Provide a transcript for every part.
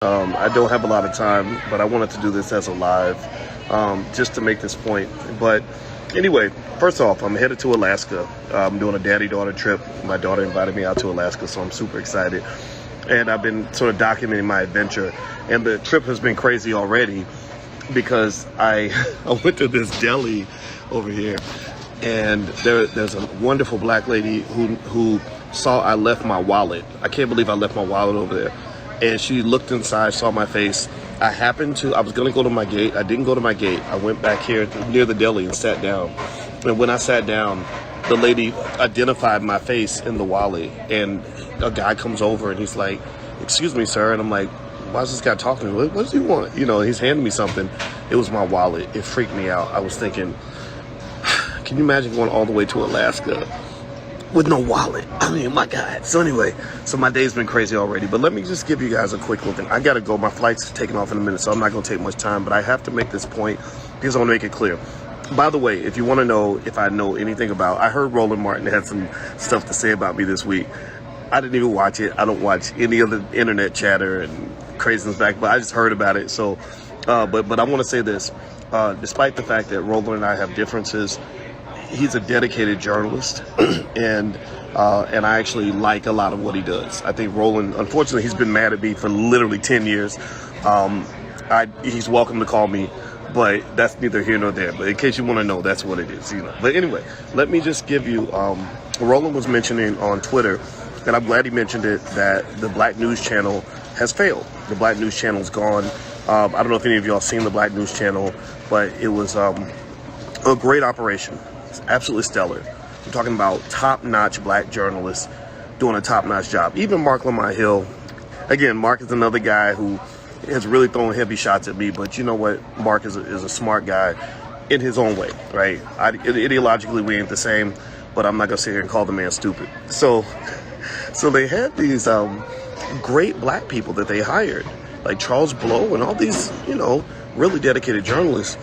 I don't have a lot of time, but I wanted to do this as a live, just to make this point. But anyway, first off, I'm headed to Alaska. I'm doing a daddy-daughter trip. My daughter invited me out to Alaska, so I'm super excited. And I've been sort of documenting my adventure. And the trip has been crazy already because I went to this deli over here, and there's a wonderful black lady who saw I left my wallet. I can't believe I left my wallet over there. And she looked inside, saw my face. I was going to go to my gate. I didn't go to my gate. I went back here near the deli and sat down. And when I sat down, the lady identified my face in the wallet. And a guy comes over and he's like, "Excuse me, sir." And I'm like, "Why is this guy talking to me? What does he want?" You know, he's handing me something. It was my wallet. It freaked me out. I was thinking, can you imagine going all the way to Alaska with no wallet? I mean, my God. So anyway, my day's been crazy already, but let me just give you guys a quick look. I gotta go. My flight's taking off in a minute, so I'm not gonna take much time, but I have to make this point because I want to make it clear. By the way, if you want to know if I know anything about, I heard Roland Martin had some stuff to say about me this week. I didn't even watch it. I don't watch any of the internet chatter and craziness back, but I just heard about it. So, but I want to say this, despite the fact that Roland and I have differences, he's a dedicated journalist, and I actually like a lot of what he does. I think Roland, unfortunately, he's been mad at me for literally 10 years. He's welcome to call me, but that's neither here nor there. But in case you want to know, that's what it is, you know. But anyway, let me just give you, Roland was mentioning on Twitter, and I'm glad he mentioned it, that the Black News Channel has failed. The Black News Channel's gone. I don't know if any of y'all seen the Black News Channel, but it was a great operation. It's absolutely stellar. I'm talking about top-notch black journalists doing a top-notch job. Even Mark Lamont Hill. Again, Mark is another guy who has really thrown heavy shots at me, but you know what? Mark is a smart guy in his own way, right? Ideologically, we ain't the same, but I'm not going to sit here and call the man stupid. So they had these great black people that they hired, like Charles Blow and all these, you know, really dedicated journalists.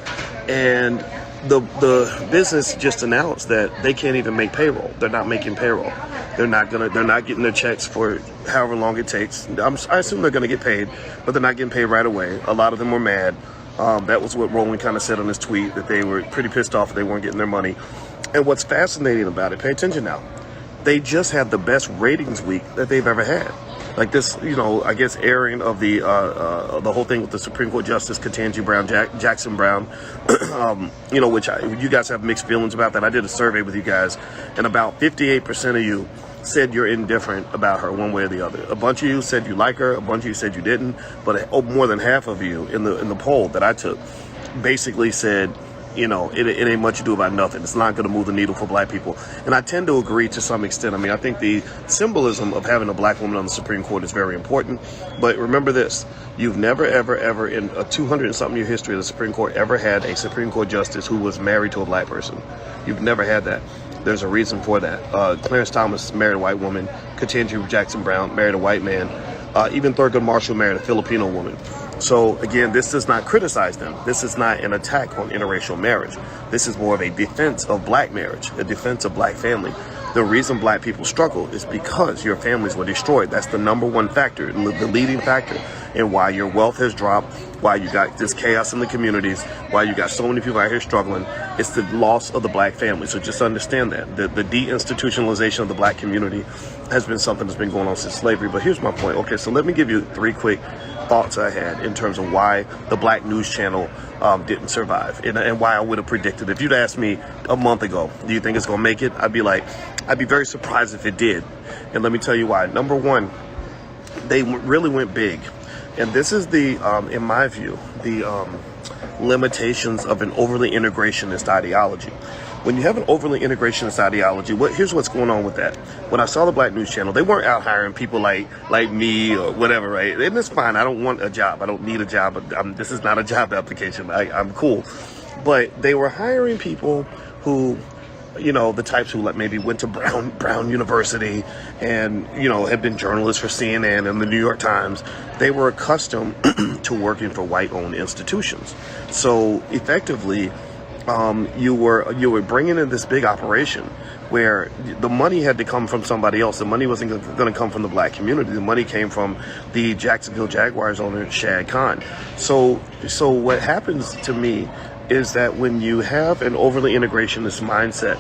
And the business just announced that they can't even make payroll. They're not making payroll. They're not getting their checks for however long it takes. I assume they're going to get paid, but they're not getting paid right away. A lot of them were mad. That was what Roland kind of said on his tweet, that they were pretty pissed off they weren't getting their money. And what's fascinating about it, pay attention now, they just had the best ratings week that they've ever had. Like this, you know, I guess airing of the whole thing with the Supreme Court Justice Ketanji Brown, Jackson Brown, you know, which you guys have mixed feelings about that. I did a survey with you guys, and about 58% of you said you're indifferent about her one way or the other. A bunch of you said you like her, a bunch of you said you didn't, but more than half of you in the poll that I took basically said, you know, it ain't much to do about nothing. It's not going to move the needle for black people. And I tend to agree to some extent. I mean, I think the symbolism of having a black woman on the Supreme Court is very important. But remember this, you've never, ever, ever in a 200-something year history of the Supreme Court ever had a Supreme Court justice who was married to a black person. You've never had that. There's a reason for that. Clarence Thomas married a white woman. Ketanji Jackson Brown married a white man. Even Thurgood Marshall married a Filipino woman. So again, this does not criticize them. This is not an attack on interracial marriage. This is more of a defense of black marriage, a defense of black family. The reason black people struggle is because your families were destroyed. That's the number one factor, the leading factor in why your wealth has dropped, why you got this chaos in the communities, why you got so many people out here struggling. It's the loss of the black family. So just understand that. The deinstitutionalization of the black community has been something that's been going on since slavery. But here's my point. Okay, so let me give you 3 quick thoughts I had in terms of why the Black News Channel didn't survive, and why I would have predicted. If you'd asked me a month ago, do you think it's going to make it? I'd be very surprised if it did. And let me tell you why. Number one, they really went big. And this is in my view, the limitations of an overly integrationist ideology. When you have an overly integrationist ideology, here's what's going on with that. When I saw the Black News Channel, they weren't out hiring people like me or whatever, right? And it's fine. I don't want a job. I don't need a job. This is not a job application. I'm cool. But they were hiring people who, you know, the types who like maybe went to Brown University and, you know, had been journalists for CNN and the New York Times. They were accustomed to working for white-owned institutions. So effectively, you were bringing in this big operation where the money had to come from somebody else. The money wasn't going to come from the black community. The money came from the Jacksonville Jaguars owner, Shad Khan. So what happens to me is that when you have an overly integrationist mindset,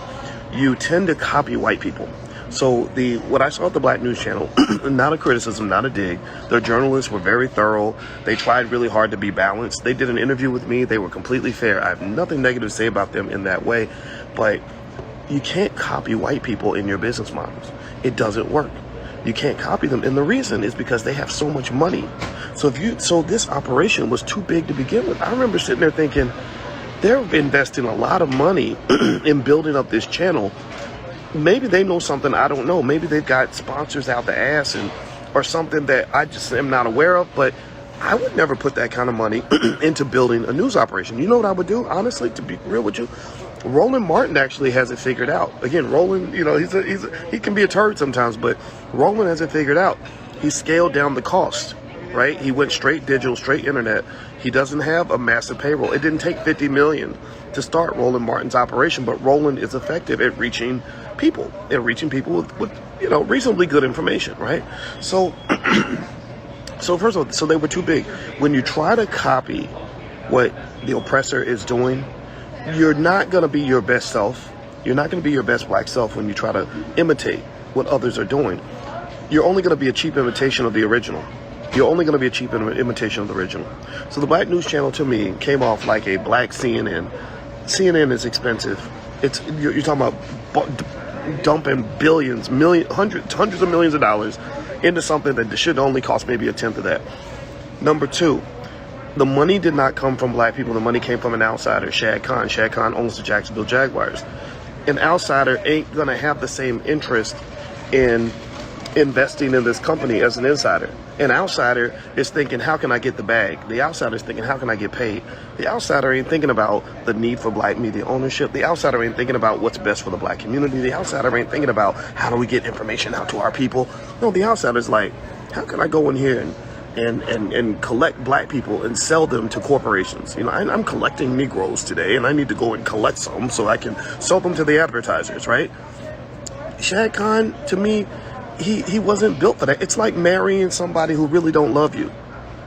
you tend to copy white people. So what I saw at the Black News Channel, not a criticism, not a dig. Their journalists were very thorough. They tried really hard to be balanced. They did an interview with me. They were completely fair. I have nothing negative to say about them in that way, but you can't copy white people in your business models. It doesn't work. You can't copy them. And the reason is because they have so much money. So this operation was too big to begin with. I remember sitting there thinking, they're investing a lot of money in building up this channel. Maybe they know something I don't know. Maybe they've got sponsors out the ass or something that I just am not aware of. But I would never put that kind of money into building a news operation. You know what I would do, honestly, to be real with you? Roland Martin actually has it figured out. Again, Roland, he can be a turd sometimes, but Roland has it figured out. He scaled down the cost, right? He went straight digital, straight internet. He doesn't have a massive payroll. It didn't take $50 million to start Roland Martin's operation, but Roland is effective at reaching people with reasonably good information, right? So first of all, they were too big. When you try to copy what the oppressor is doing, you're not going to be your best self. You're not going to be your best black self when you try to imitate what others are doing. You're only going to be a cheap imitation of the original. You're only going to be a cheap imitation of the original. So the Black News Channel, to me, came off like a black CNN. CNN is expensive. You're talking about dumping billions, hundreds of millions of dollars into something that should only cost maybe a tenth of that. Number two, the money did not come from black people. The money came from an outsider, Shad Khan. Shad Khan owns the Jacksonville Jaguars. An outsider ain't going to have the same interest in investing in this company as an insider. An outsider is thinking, how can I get the bag? The outsider is thinking, how can I get paid? The outsider ain't thinking about the need for black media ownership. The outsider ain't thinking about what's best for the black community. The outsider ain't thinking about how do we get information out to our people. No, the outsider's like, how can I go in here and collect black people and sell them to corporations? I'm collecting Negroes today, and I need to go and collect some so I can sell them to the advertisers, right? Shad Khan, to me, he wasn't built for that. It's like marrying somebody who really don't love you.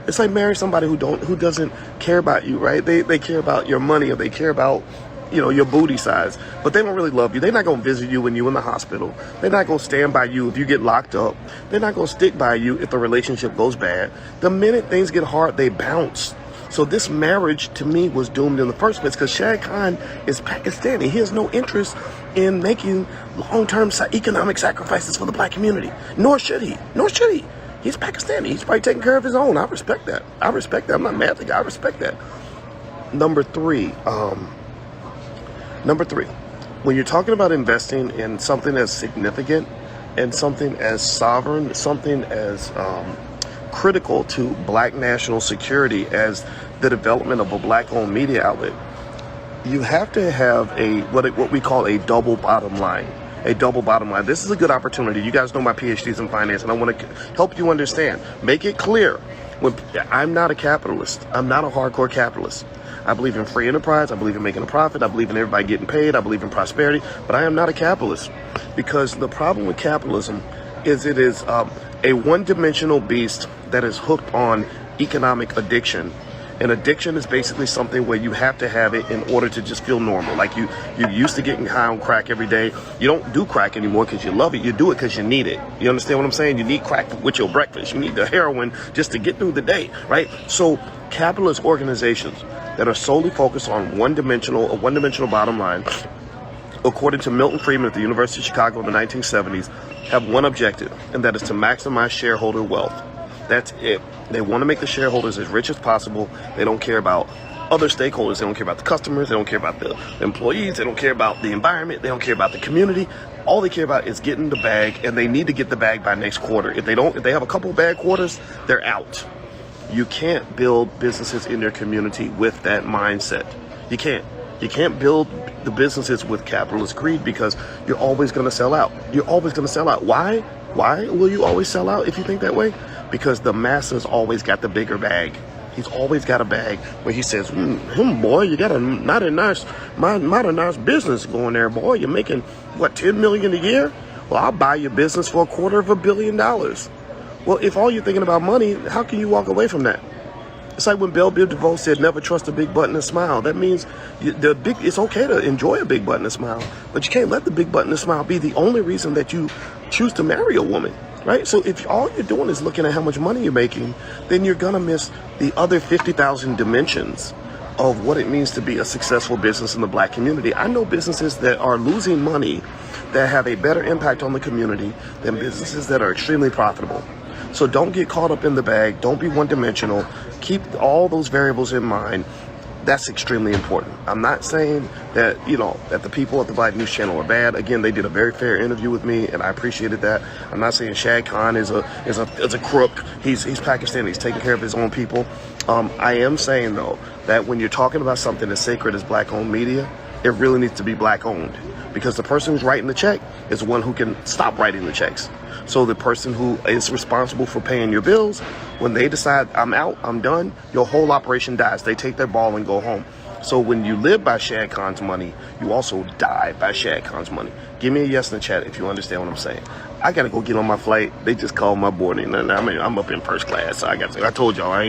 It's like marrying somebody who doesn't care about you, right? They care about your money, or they care about your booty size, but they don't really love you. They're not going to visit you when you're in the hospital. They're not going to stand by you if you get locked up. They're not going to stick by you if the relationship goes bad. The minute things get hard, they bounce. So this marriage, to me, was doomed in the first place because Shad Khan is Pakistani. He has no interest in making long-term economic sacrifices for the black community. Nor should he. He's Pakistani. He's probably taking care of his own. I respect that. I'm not mad at the guy. I respect that. Number three, when you're talking about investing in something as significant and something as sovereign, something as critical to black national security as the development of a black-owned media outlet, you have to have what we call a double bottom line. A double bottom line. This is a good opportunity. You guys know my PhDs in finance, and I want to help you understand. Make it clear. I'm not a capitalist. I'm not a hardcore capitalist. I believe in free enterprise. I believe in making a profit. I believe in everybody getting paid. I believe in prosperity. But I am not a capitalist, because the problem with capitalism is it is a one-dimensional beast that is hooked on economic addiction. And addiction is basically something where you have to have it in order to just feel normal. Like you're used to getting high on crack every day. You don't do crack anymore because you love it. You do it because you need it. You understand what I'm saying? You need crack with your breakfast. You need the heroin just to get through the day, right? So capitalist organizations that are solely focused on a one-dimensional bottom line, according to Milton Friedman at the University of Chicago in the 1970s, have one objective, and that is to maximize shareholder wealth. That's it. They want to make the shareholders as rich as possible. They don't care about other stakeholders. They don't care about the customers. They don't care about the employees. They don't care about the environment. They don't care about the community. All they care about is getting the bag, and they need to get the bag by next quarter. If they have a couple bad quarters, they're out. You can't build businesses in your community with that mindset. You can't. You can't build the businesses with capitalist greed, because you're always going to sell out. You're always going to sell out. Why? Why will you always sell out if you think that way? Because the masses always got the bigger bag. He's always got a bag where he says, boy, you got a mighty nice business going there, boy. You're making, what, $10 million a year? Well, I'll buy your business for $250 million. Well, if all you're thinking about money, how can you walk away from that? It's like when Belle Biv DeVoe said, never trust a big butt and a smile. That means it's okay to enjoy a big butt and a smile, but you can't let the big butt and a smile be the only reason that you choose to marry a woman, right? So if all you're doing is looking at how much money you're making, then you're going to miss the other 50,000 dimensions of what it means to be a successful business in the Black community. I know businesses that are losing money that have a better impact on the community than businesses that are extremely profitable. So don't get caught up in the bag. Don't be one-dimensional. Keep all those variables in mind. That's extremely important. I'm not saying that, that the people at the Black News Channel are bad. Again, they did a very fair interview with me, and I appreciated that. I'm not saying Shad Khan is a crook. He's Pakistani. He's taking care of his own people. I am saying, though, that when you're talking about something as sacred as Black-owned media, it really needs to be Black-owned, because the person who's writing the check is the one who can stop writing the checks. So the person who is responsible for paying your bills, when they decide, I'm out, I'm done, your whole operation dies. They take their ball and go home. So when you live by Shad Khan's money, you also die by Shad Khan's money. Give me a yes in the chat if you understand what I'm saying. I gotta go get on my flight. They just called my boarding, and I'm up in first class. So I told y'all I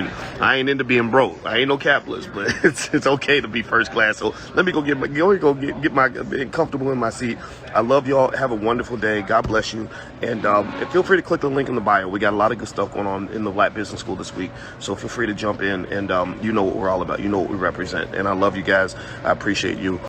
ain't into being broke. I ain't no capitalist, but it's okay to be first class. So let me go get being comfortable in my seat. I love y'all. Have a wonderful day. God bless you, and feel free to click the link in the bio. We got a lot of good stuff going on in the Black Business School this week, so feel free to jump in, and you know what we're all about. You know what we represent, and I love you guys. I appreciate you.